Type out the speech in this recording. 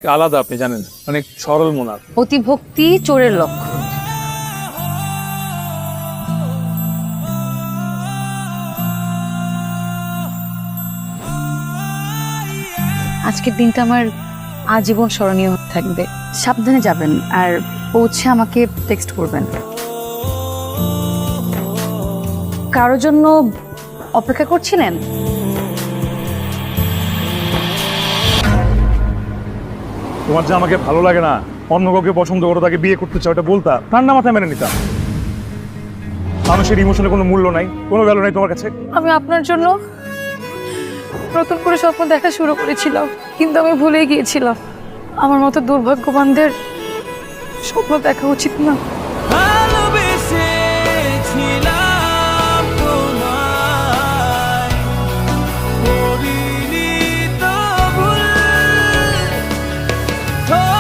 আলাদা, আপনি জানেন, অনেক সরল মনার। অতিভক্তি চোরের লক্ষণ। আজকের দিনটা আমার আজীবন স্মরণীয় থাকবে। সাবধানে যাবেন আর পৌঁছে আমাকে টেক্সট করবেন। কারোর জন্য অপেক্ষা করছিলেন? তোমার যে আমাকে ভালো লাগে না, অন্য কাউকে পছন্দ করো, তাকে বিয়ে করতে চাও, এটা বলতা, ঠান্ডা মাথায় মেনে নিতাম। মানুষের ইমোশনে কোনো মূল্য নাই, কোনো ভ্যালু নাই তোমার কাছে। আমি আপনার জন্য নতুন করে স্বপ্ন দেখা শুরু করেছিলাম, কিন্তু আমি ভুলে গিয়েছিলাম আমার মতো দুর্ভাগ্যবানদের স্বপ্ন দেখা উচিত না। Oh